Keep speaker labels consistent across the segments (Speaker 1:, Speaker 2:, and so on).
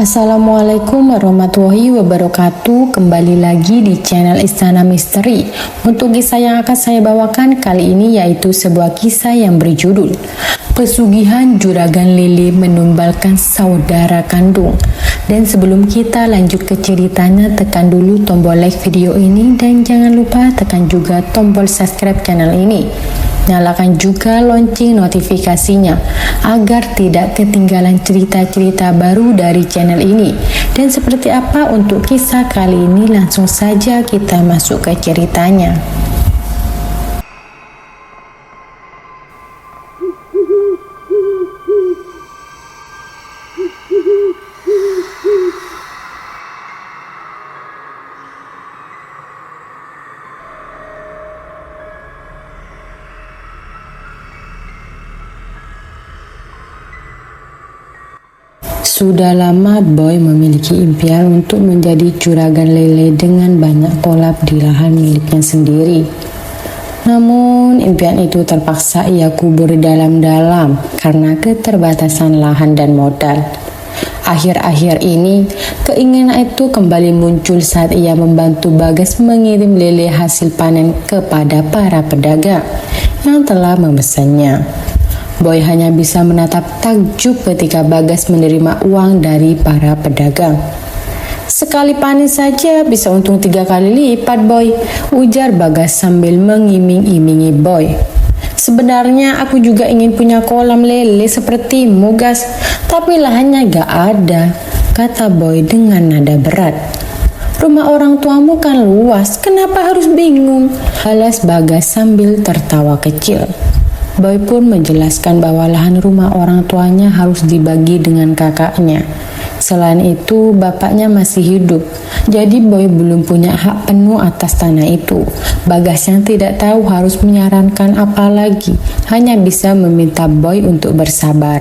Speaker 1: Assalamualaikum warahmatullahi wabarakatuh. Kembali lagi di channel Istana Misteri. Untuk kisah yang akan saya bawakan kali ini yaitu sebuah kisah yang berjudul Pesugihan Juragan Lele Menumbalkan Saudara Kandung. Dan sebelum kita lanjut ke ceritanya, tekan dulu tombol like video ini dan jangan lupa tekan juga tombol subscribe channel ini. Nyalakan juga lonceng notifikasinya agar tidak ketinggalan cerita-cerita baru dari channel ini. Dan seperti apa untuk kisah kali ini, langsung saja kita masuk ke ceritanya. Sudah lama Boy memiliki impian untuk menjadi juragan lele dengan banyak kolab di lahan miliknya sendiri. Namun impian itu terpaksa ia kubur dalam-dalam karena keterbatasan lahan dan modal. Akhir-akhir ini keinginan itu kembali muncul saat ia membantu Bagas mengirim lele hasil panen kepada para pedagang yang telah memesannya. Boy hanya bisa menatap takjub ketika Bagas menerima uang dari para pedagang. Sekali panen saja bisa untung 3 kali lipat, Boy, ujar Bagas sambil mengiming-imingi Boy. Sebenarnya aku juga ingin punya kolam lele sepertimu, Gas, tapi lahannya gak ada, kata Boy dengan nada berat. Rumah orang tuamu kan luas, kenapa harus bingung? Balas Bagas sambil tertawa kecil. Boy pun menjelaskan bahwa lahan rumah orang tuanya harus dibagi dengan kakaknya. Selain itu, bapaknya masih hidup, jadi Boy belum punya hak penuh atas tanah itu. Bagas yang tidak tahu harus menyarankan apa lagi, hanya bisa meminta Boy untuk bersabar.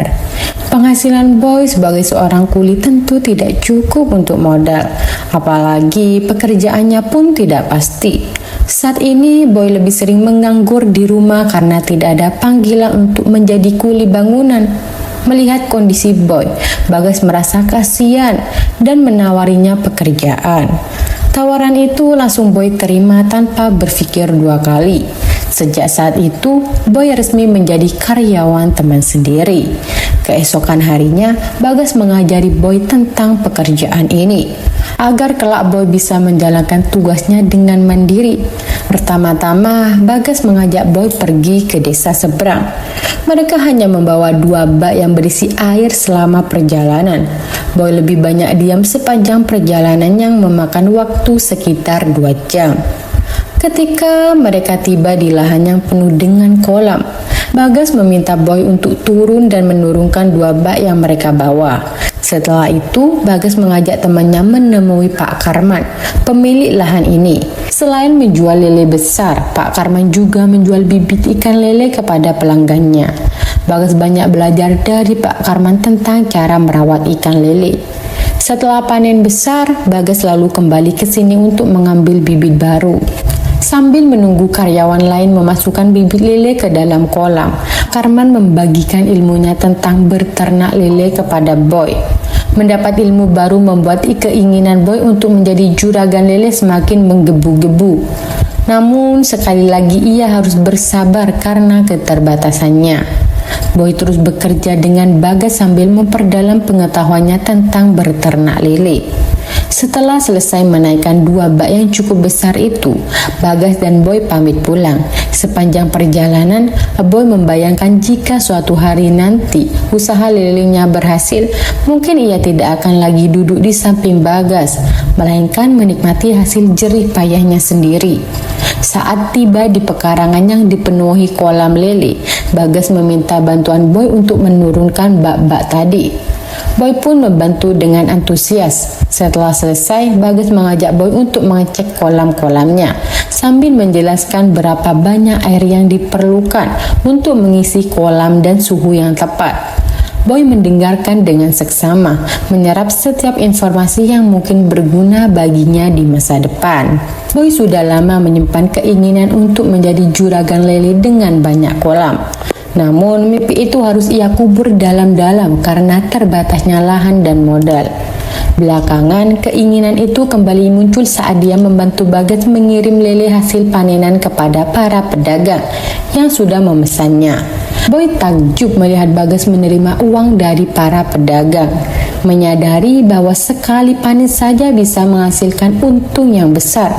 Speaker 1: Penghasilan Boy sebagai seorang kuli tentu tidak cukup untuk modal, apalagi pekerjaannya pun tidak pasti. Saat ini Boy lebih sering menganggur di rumah karena tidak ada panggilan untuk menjadi kuli bangunan. Melihat kondisi Boy, Bagas merasa kasihan dan menawarinya pekerjaan. Tawaran itu langsung Boy terima tanpa berpikir 2 kali. Sejak saat itu, Boy resmi menjadi karyawan teman sendiri. Keesokan harinya, Bagas mengajari Boy tentang pekerjaan ini, agar kelak Boy bisa menjalankan tugasnya dengan mandiri. Pertama-tama, Bagas mengajak Boy pergi ke desa seberang. Mereka hanya membawa 2 bak yang berisi air selama perjalanan. Boy lebih banyak diam sepanjang perjalanan yang memakan waktu sekitar 2 jam. Ketika mereka tiba di lahan yang penuh dengan kolam, Bagas meminta Boy untuk turun dan menurunkan 2 bak yang mereka bawa. Setelah itu, Bagas mengajak temannya menemui Pak Karman, pemilik lahan ini. Selain menjual lele besar, Pak Karman juga menjual bibit ikan lele kepada pelanggannya. Bagas banyak belajar dari Pak Karman tentang cara merawat ikan lele. Setelah panen besar, Bagas lalu kembali ke sini untuk mengambil bibit baru. Sambil menunggu karyawan lain memasukkan bibit lele ke dalam kolam, Karman membagikan ilmunya tentang berternak lele kepada Boy. Mendapat ilmu baru membuat keinginan Boy untuk menjadi juragan lele semakin menggebu-gebu. Namun sekali lagi ia harus bersabar karena keterbatasannya. Boy terus bekerja dengan Bagas sambil memperdalam pengetahuannya tentang berternak lele. Setelah selesai menaikkan 2 bak yang cukup besar itu, Bagas dan Boy pamit pulang. Sepanjang perjalanan, Boy membayangkan jika suatu hari nanti usaha lelenya berhasil, mungkin ia tidak akan lagi duduk di samping Bagas, melainkan menikmati hasil jerih payahnya sendiri. Saat tiba di pekarangan yang dipenuhi kolam lele, Bagas meminta bantuan Boy untuk menurunkan bak-bak tadi. Boy pun membantu dengan antusias. Setelah selesai, Bagas mengajak Boy untuk mengecek kolam-kolamnya sambil menjelaskan berapa banyak air yang diperlukan untuk mengisi kolam dan suhu yang tepat. Boy mendengarkan dengan seksama, menyerap setiap informasi yang mungkin berguna baginya di masa depan. Boy sudah lama menyimpan keinginan untuk menjadi juragan lele dengan banyak kolam. Namun mimpi itu harus ia kubur dalam-dalam karena terbatasnya lahan dan modal. Belakangan, keinginan itu kembali muncul saat dia membantu Bagas mengirim lele hasil panenan kepada para pedagang yang sudah memesannya. Boy takjub melihat Bagas menerima uang dari para pedagang, menyadari bahwa sekali panen saja bisa menghasilkan untung yang besar.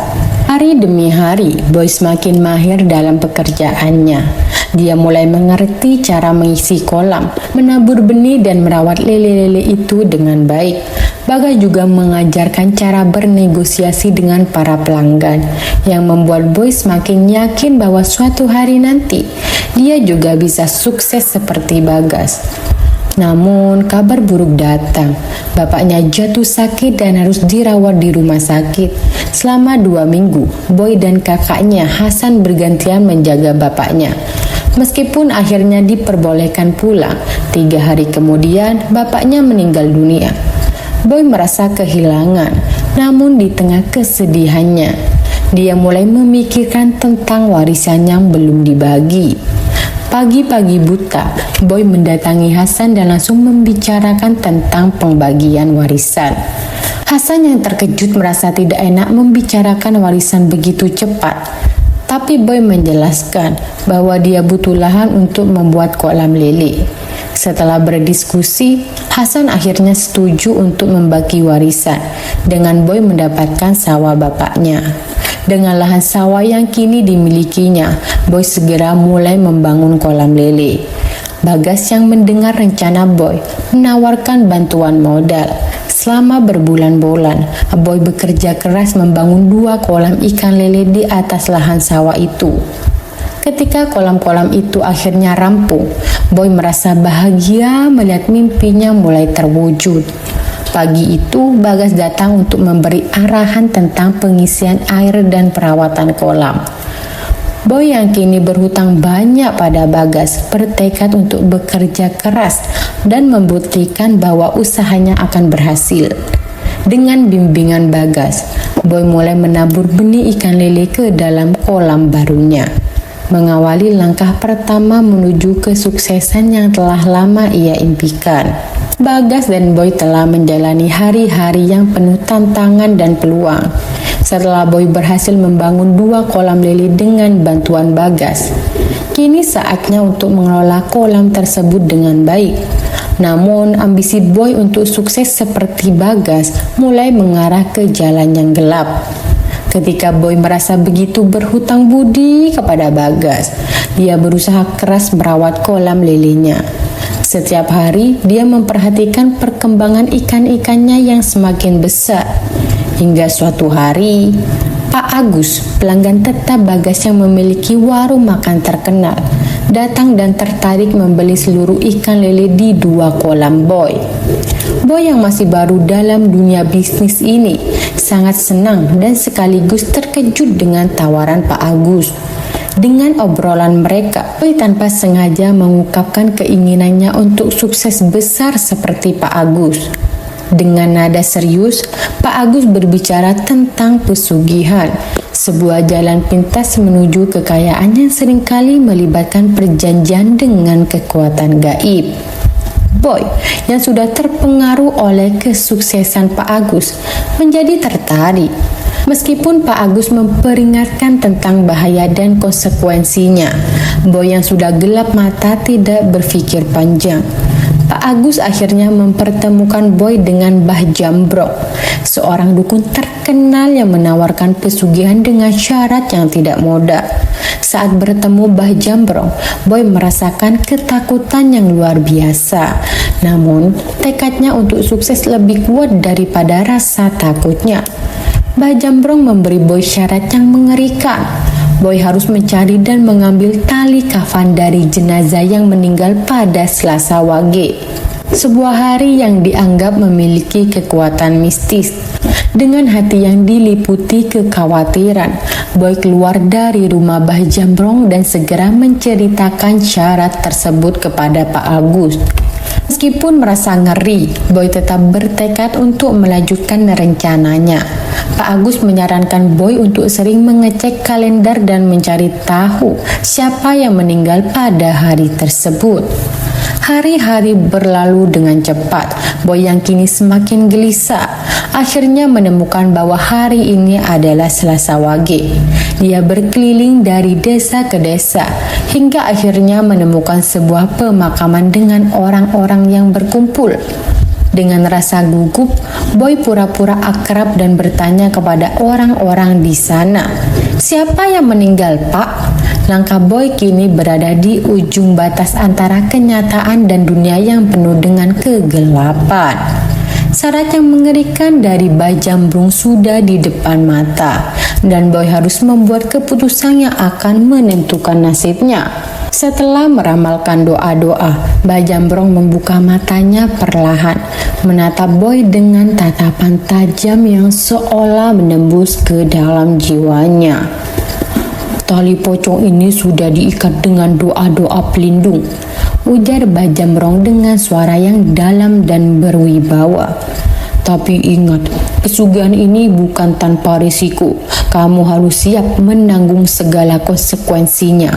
Speaker 1: Hari demi hari, Boy semakin mahir dalam pekerjaannya. Dia mulai mengerti cara mengisi kolam, menabur benih dan merawat lele-lele itu dengan baik. Bagas juga mengajarkan cara bernegosiasi dengan para pelanggan, yang membuat Boy semakin yakin bahwa suatu hari nanti dia juga bisa sukses seperti Bagas. Namun kabar buruk datang. Bapaknya jatuh sakit dan harus dirawat di rumah sakit. Selama 2 minggu, Boy dan kakaknya Hasan bergantian menjaga bapaknya. Meskipun akhirnya diperbolehkan pulang, 3 hari kemudian bapaknya meninggal dunia. Boy merasa kehilangan, namun di tengah kesedihannya, dia mulai memikirkan tentang warisan yang belum dibagi. Pagi-pagi buta, Boy mendatangi Hasan dan langsung membicarakan tentang pembagian warisan. Hasan yang terkejut merasa tidak enak membicarakan warisan begitu cepat. Tapi Boy menjelaskan bahwa dia butuh lahan untuk membuat kolam lele. Setelah berdiskusi, Hasan akhirnya setuju untuk membagi warisan dengan Boy mendapatkan sawah bapaknya. Dengan lahan sawah yang kini dimilikinya, Boy segera mulai membangun kolam lele. Bagas yang mendengar rencana Boy menawarkan bantuan modal. Selama berbulan-bulan, Boy bekerja keras membangun 2 kolam ikan lele di atas lahan sawah itu. Ketika kolam-kolam itu akhirnya rampung, Boy merasa bahagia melihat mimpinya mulai terwujud. Pagi itu, Bagas datang untuk memberi arahan tentang pengisian air dan perawatan kolam. Boy yang kini berhutang banyak pada Bagas bertekad untuk bekerja keras dan membuktikan bahwa usahanya akan berhasil. Dengan bimbingan Bagas, Boy mulai menabur benih ikan lele ke dalam kolam barunya, mengawali langkah pertama menuju kesuksesan yang telah lama ia impikan. Bagas dan Boy telah menjalani hari-hari yang penuh tantangan dan peluang. Setelah Boy berhasil membangun 2 kolam lele dengan bantuan Bagas, kini saatnya untuk mengelola kolam tersebut dengan baik. Namun ambisi Boy untuk sukses seperti Bagas mulai mengarah ke jalan yang gelap. Ketika Boy merasa begitu berhutang budi kepada Bagas, dia berusaha keras merawat kolam lelenya. Setiap hari dia memperhatikan perkembangan ikan-ikannya yang semakin besar. Hingga suatu hari, Pak Agus, pelanggan tetap Bagas yang memiliki warung makan terkenal, datang dan tertarik membeli seluruh ikan lele di 2 kolam Boy. Boy yang masih baru dalam dunia bisnis ini sangat senang dan sekaligus terkejut dengan tawaran Pak Agus. Dengan obrolan mereka, Boy tanpa sengaja mengungkapkan keinginannya untuk sukses besar seperti Pak Agus. Dengan nada serius, Pak Agus berbicara tentang pesugihan, sebuah jalan pintas menuju kekayaan yang seringkali melibatkan perjanjian dengan kekuatan gaib. Boy yang sudah terpengaruh oleh kesuksesan Pak Agus menjadi tertarik. Meskipun Pak Agus memperingatkan tentang bahaya dan konsekuensinya, Boy yang sudah gelap mata tidak berpikir panjang. Pak Agus akhirnya mempertemukan Boy dengan Mbah Jambrong, seorang dukun terkenal yang menawarkan pesugihan dengan syarat yang tidak mudah. Saat bertemu Mbah Jambrong, Boy merasakan ketakutan yang luar biasa. Namun, tekadnya untuk sukses lebih kuat daripada rasa takutnya. Mbah Jambrong memberi Boy syarat yang mengerikan. Boy harus mencari dan mengambil tali kafan dari jenazah yang meninggal pada Selasa Wage, sebuah hari yang dianggap memiliki kekuatan mistis. Dengan hati yang diliputi kekhawatiran, Boy keluar dari rumah Mbah Jambrong dan segera menceritakan syarat tersebut kepada Pak Agus. Meskipun merasa ngeri, Boy tetap bertekad untuk melanjutkan rencananya. Pak Agus menyarankan Boy untuk sering mengecek kalender dan mencari tahu siapa yang meninggal pada hari tersebut. Hari-hari berlalu dengan cepat. Boy yang kini semakin gelisah akhirnya menemukan bahwa hari ini adalah Selasa Wage. Dia berkeliling dari desa ke desa hingga akhirnya menemukan sebuah pemakaman dengan orang-orang yang berkumpul. Dengan rasa gugup, Boy pura-pura akrab dan bertanya kepada orang-orang di sana, "Siapa yang meninggal, Pak?" Langkah Boy kini berada di ujung batas antara kenyataan dan dunia yang penuh dengan kegelapan. Syarat yang mengerikan dari Bajambrung sudah di depan mata, dan Boy harus membuat keputusan yang akan menentukan nasibnya. Setelah meramalkan doa-doa, Bajambrong membuka matanya perlahan, menatap Boy dengan tatapan tajam yang seolah menembus ke dalam jiwanya. "Tali pocong ini sudah diikat dengan doa-doa pelindung," ujar Bajambrong dengan suara yang dalam dan berwibawa. "Tapi ingat, pesugihan ini bukan tanpa risiko. Kamu harus siap menanggung segala konsekuensinya."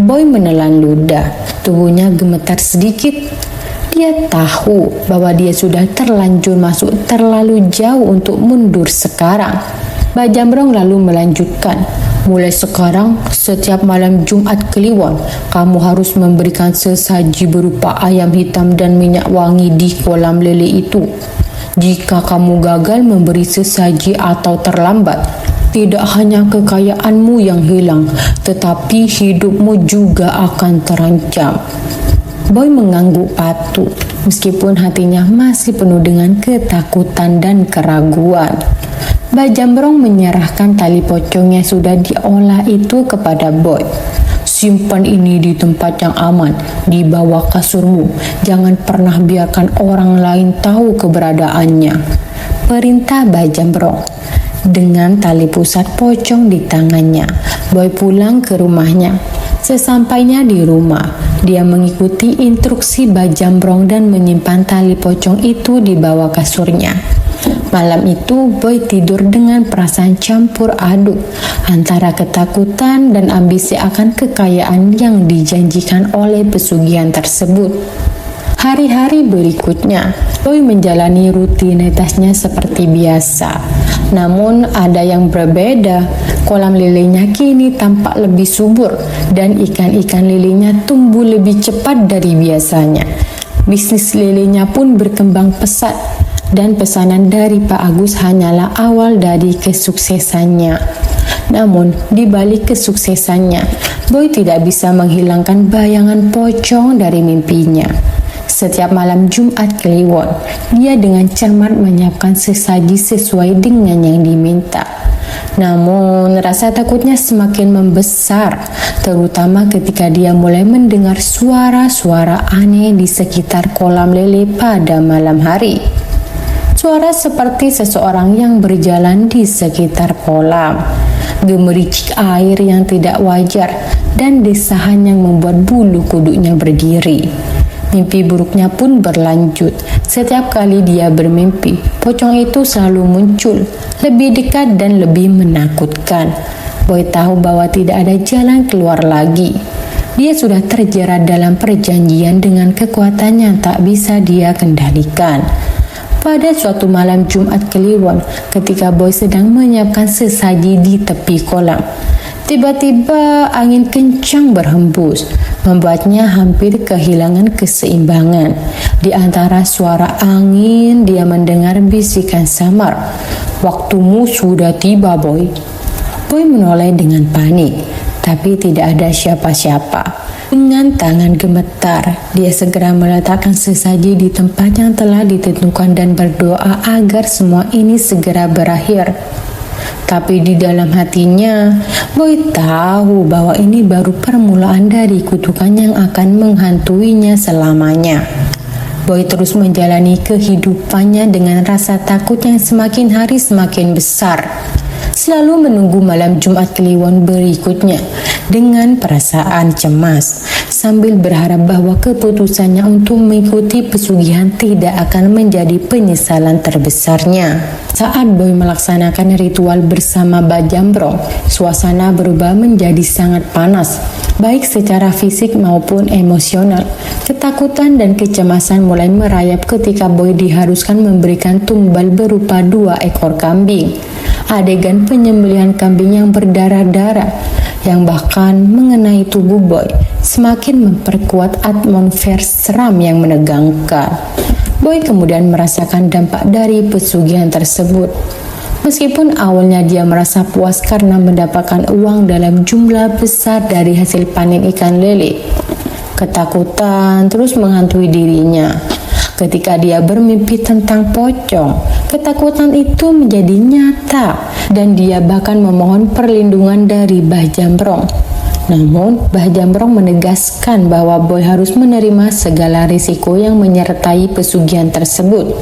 Speaker 1: Boy menelan ludah, tubuhnya gemetar sedikit. Dia tahu bahwa dia sudah terlanjur masuk terlalu jauh untuk mundur sekarang. Bajambrong lalu melanjutkan, "Mulai sekarang, setiap malam Jumat Kliwon, kamu harus memberikan sesaji berupa ayam hitam dan minyak wangi di kolam lele itu. Jika kamu gagal memberi sesaji atau terlambat, tidak hanya kekayaanmu yang hilang, tetapi hidupmu juga akan terancam." Boy mengangguk patuh, meskipun hatinya masih penuh dengan ketakutan dan keraguan. Bajambrong menyerahkan tali pocong yang sudah diolah itu kepada Boy. "Simpan ini di tempat yang aman, di bawah kasurmu. Jangan pernah biarkan orang lain tahu keberadaannya," perintah Bajambrong. Dengan tali pusat pocong di tangannya, Boy pulang ke rumahnya. Sesampainya di rumah, dia mengikuti instruksi Bajambrong dan menyimpan tali pocong itu di bawah kasurnya. Malam itu, Boy tidur dengan perasaan campur aduk antara ketakutan dan ambisi akan kekayaan yang dijanjikan oleh pesugihan tersebut. Hari-hari berikutnya, Boy menjalani rutinitasnya seperti biasa. Namun ada yang berbeda. Kolam lelenya kini tampak lebih subur dan ikan-ikan lelenya tumbuh lebih cepat dari biasanya. Bisnis lelenya pun berkembang pesat dan pesanan dari Pak Agus hanyalah awal dari kesuksesannya. Namun di balik kesuksesannya, Boy tidak bisa menghilangkan bayangan pocong dari mimpinya. Setiap malam Jumat Kliwon, dia dengan cermat menyiapkan sesaji sesuai dengan yang diminta. Namun, rasa takutnya semakin membesar, terutama ketika dia mulai mendengar suara-suara aneh di sekitar kolam lele pada malam hari. Suara seperti seseorang yang berjalan di sekitar kolam, gemericik air yang tidak wajar, dan desahan yang membuat bulu kuduknya berdiri. Mimpi buruknya pun berlanjut. Setiap kali dia bermimpi, pocong itu selalu muncul, lebih dekat dan lebih menakutkan. Boy tahu bahwa tidak ada jalan keluar lagi. Dia sudah terjerat dalam perjanjian dengan kekuatan yang tak bisa dia kendalikan. Pada suatu malam Jumat Kliwon, ketika Boy sedang menyiapkan sesaji di tepi kolam, tiba-tiba angin kencang berhembus, membuatnya hampir kehilangan keseimbangan. Di antara suara angin, dia mendengar bisikan samar, "Waktumu sudah tiba, Boy." Boy menoleh dengan panik, tapi tidak ada siapa-siapa. Dengan tangan gemetar, dia segera meletakkan sesaji di tempat yang telah ditentukan dan berdoa agar semua ini segera berakhir. Tapi di dalam hatinya, Boy tahu bahwa ini baru permulaan dari kutukan yang akan menghantuinya selamanya. Boy terus menjalani kehidupannya dengan rasa takut yang semakin hari semakin besar. Selalu menunggu malam Jumat Kliwon berikutnya dengan perasaan cemas. sambil berharap bahwa keputusannya untuk mengikuti pesugihan tidak akan menjadi penyesalan terbesarnya. Saat Boy melaksanakan ritual bersama Mbah Jambrong, suasana berubah menjadi sangat panas, baik secara fisik maupun emosional. Ketakutan dan kecemasan mulai merayap ketika Boy diharuskan memberikan tumbal berupa 2 ekor kambing. Adegan penyembelihan kambing yang berdarah-darah yang bahkan mengenai tubuh Boy semakin memperkuat atmosfer seram yang menegangkan. Boy kemudian merasakan dampak dari pesugihan tersebut. Meskipun awalnya dia merasa puas karena mendapatkan uang dalam jumlah besar dari hasil panen ikan lele, ketakutan terus menghantui dirinya. Ketika dia bermimpi tentang pocong, ketakutan itu menjadi nyata dan dia bahkan memohon perlindungan dari Mbah Jambrong. Namun, Mbah Jambrong menegaskan bahwa Boy harus menerima segala risiko yang menyertai pesugihan tersebut.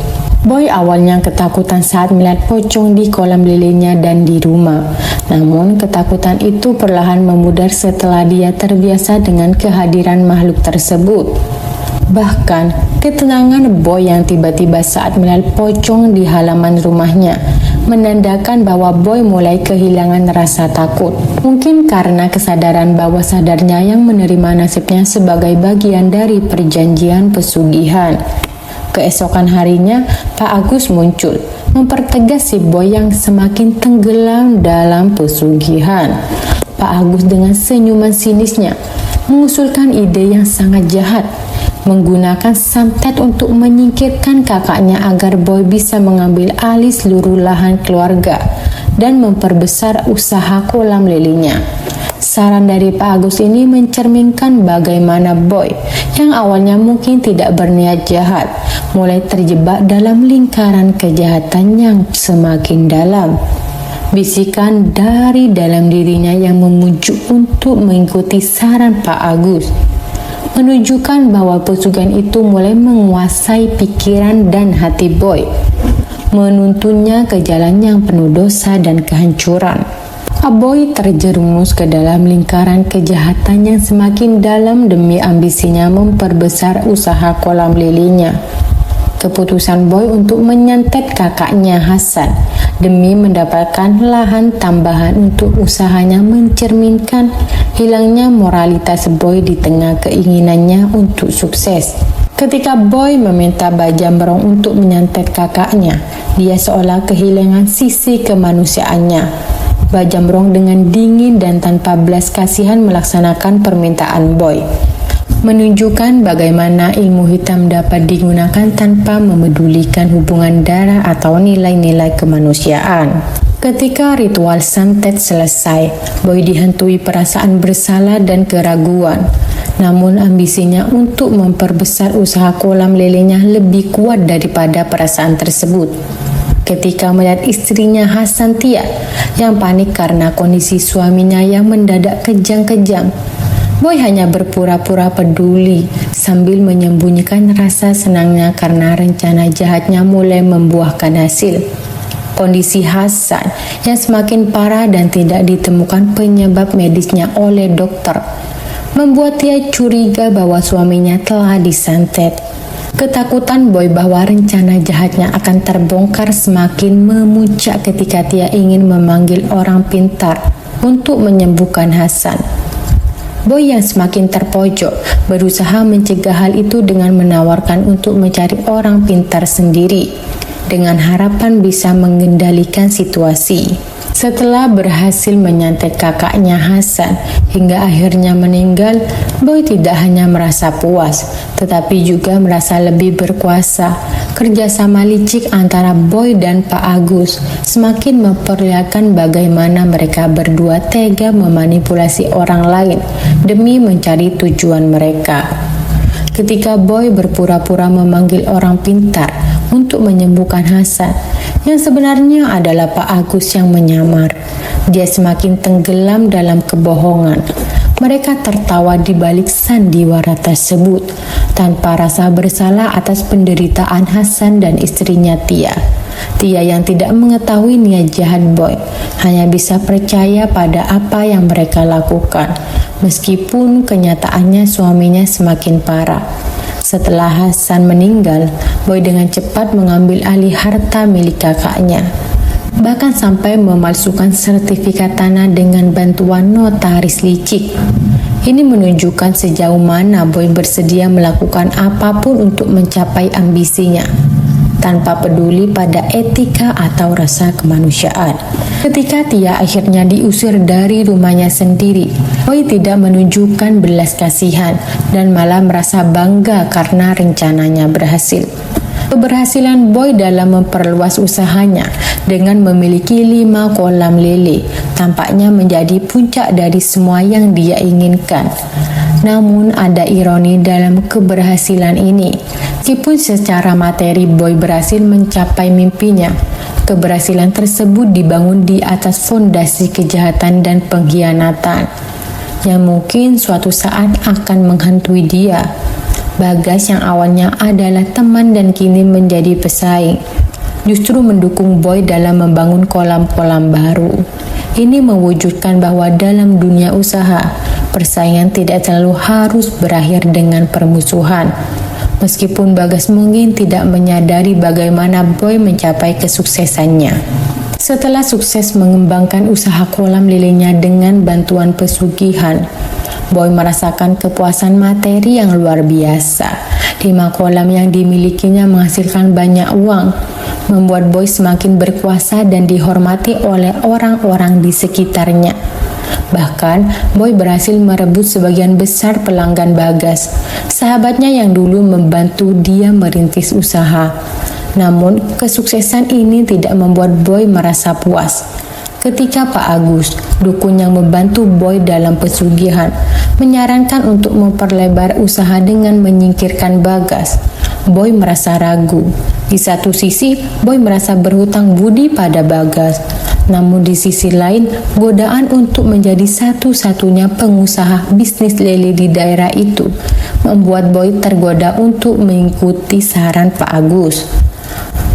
Speaker 1: Boy awalnya ketakutan saat melihat pocong di kolam lelenya dan di rumah. Namun, ketakutan itu perlahan memudar setelah dia terbiasa dengan kehadiran makhluk tersebut. Bahkan, ketenangan Boy yang tiba-tiba saat melihat pocong di halaman rumahnya menandakan bahwa Boy mulai kehilangan rasa takut. Mungkin karena kesadaran bawah sadarnya yang menerima nasibnya sebagai bagian dari perjanjian pesugihan. Keesokan harinya, Pak Agus muncul, mempertegas si Boy yang semakin tenggelam dalam pesugihan. Pak Agus dengan senyuman sinisnya mengusulkan ide yang sangat jahat, menggunakan santet untuk menyingkirkan kakaknya agar Boy bisa mengambil alih seluruh lahan keluarga dan memperbesar usaha kolam lelenya. Saran dari Pak Agus ini mencerminkan bagaimana Boy yang awalnya mungkin tidak berniat jahat mulai terjebak dalam lingkaran kejahatan yang semakin dalam. Bisikan dari dalam dirinya yang memujuk untuk mengikuti saran Pak Agus menunjukkan bahwa pesugihan itu mulai menguasai pikiran dan hati Boy, menuntunnya ke jalan yang penuh dosa dan kehancuran. Boy terjerumus ke dalam lingkaran kejahatan yang semakin dalam demi ambisinya memperbesar usaha kolam lelenya. Keputusan Boy untuk menyantet kakaknya Hasan demi mendapatkan lahan tambahan untuk usahanya mencerminkan hilangnya moralitas Boy di tengah keinginannya untuk sukses. Ketika Boy meminta Mbah Jambrong untuk menyantet kakaknya, dia seolah kehilangan sisi kemanusiaannya. Mbah Jambrong dengan dingin dan tanpa belas kasihan melaksanakan permintaan Boy, menunjukkan bagaimana ilmu hitam dapat digunakan tanpa memedulikan hubungan darah atau nilai-nilai kemanusiaan. Ketika ritual santet selesai, Boy dihantui perasaan bersalah dan keraguan. Namun ambisinya untuk memperbesar usaha kolam lelenya lebih kuat daripada perasaan tersebut. Ketika melihat istrinya Hasantia yang panik karena kondisi suaminya yang mendadak kejang-kejang, Boy hanya berpura-pura peduli sambil menyembunyikan rasa senangnya karena rencana jahatnya mulai membuahkan hasil. Kondisi Hasan yang semakin parah dan tidak ditemukan penyebab medisnya oleh dokter membuat dia curiga bahwa suaminya telah disantet. Ketakutan Boy bahwa rencana jahatnya akan terbongkar semakin memuncak ketika dia ingin memanggil orang pintar untuk menyembuhkan Hasan. Boy yang semakin terpojok berusaha mencegah hal itu dengan menawarkan untuk mencari orang pintar sendiri dengan harapan bisa mengendalikan situasi. Setelah berhasil menyantet kakaknya Hasan hingga akhirnya meninggal, Boy tidak hanya merasa puas, tetapi juga merasa lebih berkuasa. Kerjasama licik antara Boy dan Pak Agus semakin memperlihatkan bagaimana mereka berdua tega memanipulasi orang lain demi mencari tujuan mereka. Ketika Boy berpura-pura memanggil orang pintar untuk menyembuhkan Hasan, yang sebenarnya adalah Pak Agus yang menyamar, dia semakin tenggelam dalam kebohongan. Mereka tertawa di balik sandiwara tersebut tanpa rasa bersalah atas penderitaan Hasan dan istrinya Tia. Tia yang tidak mengetahui niat jahat Boy hanya bisa percaya pada apa yang mereka lakukan. Meskipun kenyataannya suaminya semakin parah. Setelah Hasan meninggal, Boy dengan cepat mengambil alih harta milik kakaknya. Bahkan sampai memalsukan sertifikat tanah dengan bantuan notaris licik. Ini menunjukkan sejauh mana Boy bersedia melakukan apapun untuk mencapai ambisinya, tanpa peduli pada etika atau rasa kemanusiaan. Ketika Tia akhirnya diusir dari rumahnya sendiri, Boy tidak menunjukkan belas kasihan dan malah merasa bangga karena rencananya berhasil. Keberhasilan Boy dalam memperluas usahanya dengan memiliki 5 kolam lele tampaknya menjadi puncak dari semua yang dia inginkan. Namun ada ironi dalam keberhasilan ini. Meskipun secara materi Boy berhasil mencapai mimpinya, keberhasilan tersebut dibangun di atas fondasi kejahatan dan pengkhianatan yang mungkin suatu saat akan menghantui dia. Bagas yang awalnya adalah teman dan kini menjadi pesaing, justru mendukung Boy dalam membangun kolam-kolam baru. Ini mewujudkan bahwa dalam dunia usaha, persaingan tidak selalu harus berakhir dengan permusuhan. Meskipun Bagas mungkin tidak menyadari bagaimana Boy mencapai kesuksesannya. Setelah sukses mengembangkan usaha kolam lelenya dengan bantuan pesugihan, Boy merasakan kepuasan materi yang luar biasa. 5 kolam yang dimilikinya menghasilkan banyak uang, membuat Boy semakin berkuasa dan dihormati oleh orang-orang di sekitarnya. Bahkan, Boy berhasil merebut sebagian besar pelanggan Bagas, sahabatnya yang dulu membantu dia merintis usaha. Namun, kesuksesan ini tidak membuat Boy merasa puas. Ketika Pak Agus, dukun yang membantu Boy dalam pesugihan, menyarankan untuk memperlebar usaha dengan menyingkirkan Bagas, Boy merasa ragu. Di satu sisi, Boy merasa berhutang budi pada Bagas. Namun di sisi lain, godaan untuk menjadi satu-satunya pengusaha bisnis lele di daerah itu membuat Boy tergoda untuk mengikuti saran Pak Agus.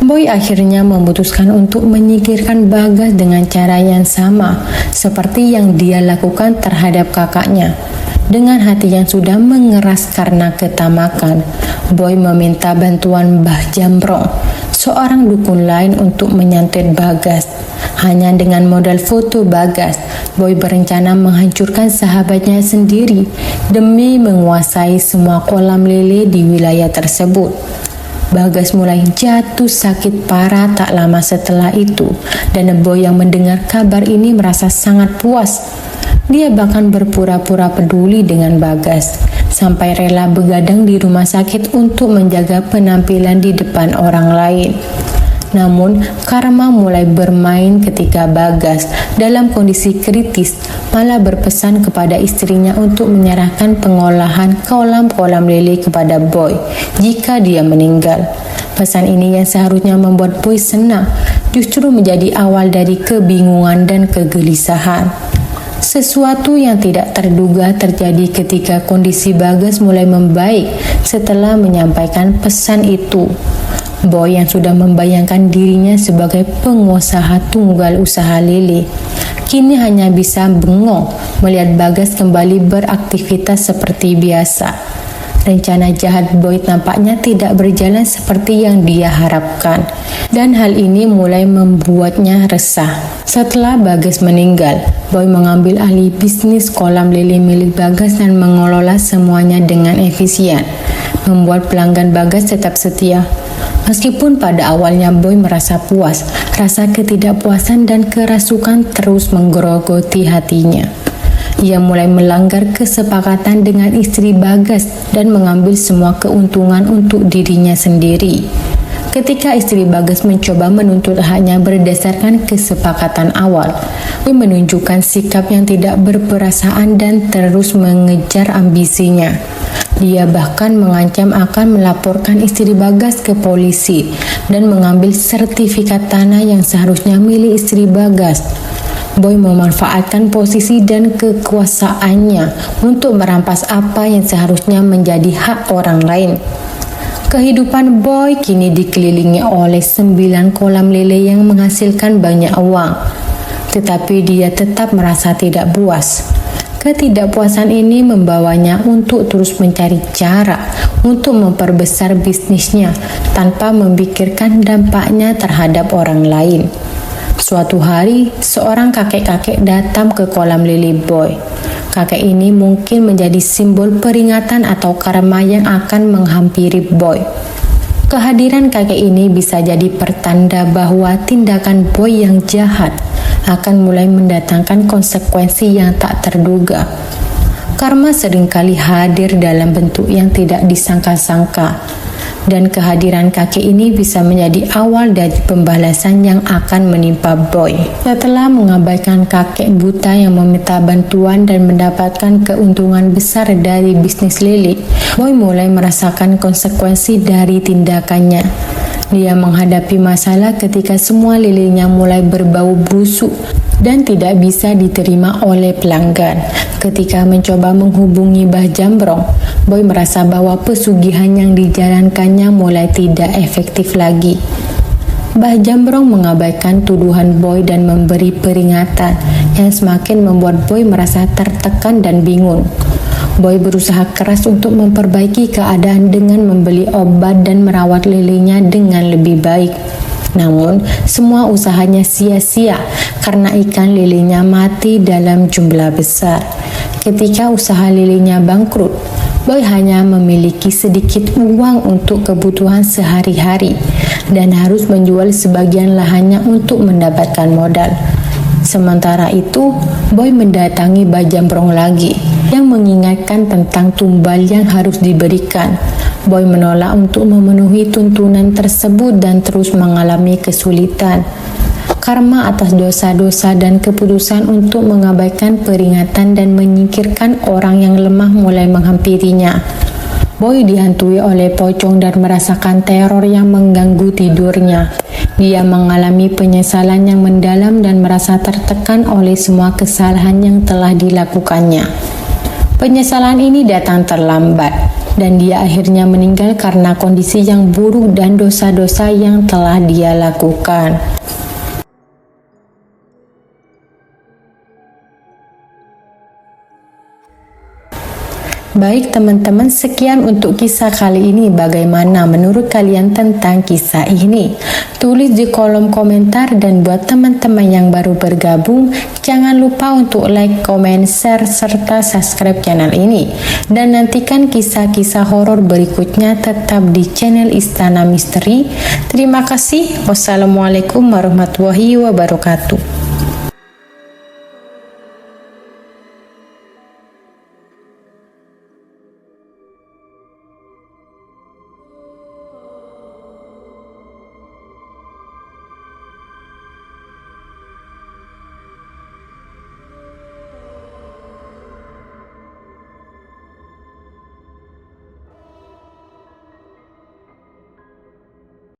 Speaker 1: Boy akhirnya memutuskan untuk menyingkirkan Bagas dengan cara yang sama seperti yang dia lakukan terhadap kakaknya. Dengan hati yang sudah mengeras karena ketamakan, Boy meminta bantuan Mbah Jamrong, seorang dukun lain untuk menyantet Bagas. Hanya dengan modal foto Bagas, Boy berencana menghancurkan sahabatnya sendiri demi menguasai semua kolam lele di wilayah tersebut. Bagas mulai jatuh sakit parah tak lama setelah itu, dan Boy yang mendengar kabar ini merasa sangat puas. Dia bahkan berpura-pura peduli dengan Bagas, sampai rela begadang di rumah sakit untuk menjaga penampilan di depan orang lain. Namun, karma mulai bermain ketika Bagas dalam kondisi kritis malah berpesan kepada istrinya untuk menyerahkan pengolahan kolam-kolam lele kepada Boy jika dia meninggal. Pesan ini yang seharusnya membuat Boy senang, justru menjadi awal dari kebingungan dan kegelisahan. Sesuatu yang tidak terduga terjadi ketika kondisi Bagas mulai membaik setelah menyampaikan pesan itu. Boy yang sudah membayangkan dirinya sebagai pengusaha tunggal usaha lele, kini hanya bisa bengong melihat Bagas kembali beraktivitas seperti biasa. Rencana jahat Boy nampaknya tidak berjalan seperti yang dia harapkan, dan hal ini mulai membuatnya resah. Setelah Bagas meninggal, Boy mengambil alih bisnis kolam lele milik Bagas dan mengelola semuanya dengan efisien, membuat pelanggan Bagas tetap setia. Meskipun pada awalnya Boy merasa puas, rasa ketidakpuasan dan kerasukan terus menggerogoti hatinya. Ia mulai melanggar kesepakatan dengan istri Bagas dan mengambil semua keuntungan untuk dirinya sendiri. Ketika istri Bagas mencoba menuntut haknya berdasarkan kesepakatan awal, Boy menunjukkan sikap yang tidak berperasaan dan terus mengejar ambisinya. Dia bahkan mengancam akan melaporkan istri Bagas ke polisi dan mengambil sertifikat tanah yang seharusnya milik istri Bagas. Boy memanfaatkan posisi dan kekuasaannya untuk merampas apa yang seharusnya menjadi hak orang lain. Kehidupan Boy kini dikelilingi oleh 9 kolam lele yang menghasilkan banyak uang. Tetapi dia tetap merasa tidak puas. Ketidakpuasan ini membawanya untuk terus mencari cara untuk memperbesar bisnisnya tanpa memikirkan dampaknya terhadap orang lain. Suatu hari, seorang kakek-kakek datang ke kolam lele Boy. Kakek ini mungkin menjadi simbol peringatan atau karma yang akan menghampiri Boy. Kehadiran kakek ini bisa jadi pertanda bahwa tindakan Boy yang jahat akan mulai mendatangkan konsekuensi yang tak terduga. Karma seringkali hadir dalam bentuk yang tidak disangka-sangka, dan kehadiran kakek ini bisa menjadi awal dari pembalasan yang akan menimpa Boy. Setelah mengabaikan kakek buta yang meminta bantuan dan mendapatkan keuntungan besar dari bisnis lele, Boy mulai merasakan konsekuensi dari tindakannya. Dia menghadapi masalah ketika semua lilenya mulai berbau busuk dan tidak bisa diterima oleh pelanggan. Ketika mencoba menghubungi Mbah Jambrong, Boy merasa bahwa pesugihan yang dijalankannya mulai tidak efektif lagi. Mbah Jambrong mengabaikan tuduhan Boy dan memberi peringatan yang semakin membuat Boy merasa tertekan dan bingung. Boy berusaha keras untuk memperbaiki keadaan dengan membeli obat dan merawat lelenya dengan lebih baik. Namun, semua usahanya sia-sia karena ikan lelenya mati dalam jumlah besar. Ketika usaha lelenya bangkrut, Boy hanya memiliki sedikit uang untuk kebutuhan sehari-hari dan harus menjual sebagian lahannya untuk mendapatkan modal. Sementara itu, Boy mendatangi Mbah Jambrong lagi yang mengingatkan tentang tumbal yang harus diberikan. Boy menolak untuk memenuhi tuntunan tersebut dan terus mengalami kesulitan. Karma atas dosa-dosa dan keputusan untuk mengabaikan peringatan dan menyingkirkan orang yang lemah mulai menghampirinya. Boy dihantui oleh pocong dan merasakan teror yang mengganggu tidurnya. Dia mengalami penyesalan yang mendalam dan merasa tertekan oleh semua kesalahan yang telah dilakukannya. Penyesalan ini datang terlambat, dan dia akhirnya meninggal karena kondisi yang buruk dan dosa-dosa yang telah dia lakukan. Baik teman-teman, sekian untuk kisah kali ini. Bagaimana menurut kalian tentang kisah ini? Tulis di kolom komentar, dan buat teman-teman yang baru bergabung, jangan lupa untuk like, comment, share, serta subscribe channel ini. Dan nantikan kisah-kisah horor berikutnya tetap di channel Istana Misteri. Terima kasih. Wassalamualaikum warahmatullahi wabarakatuh.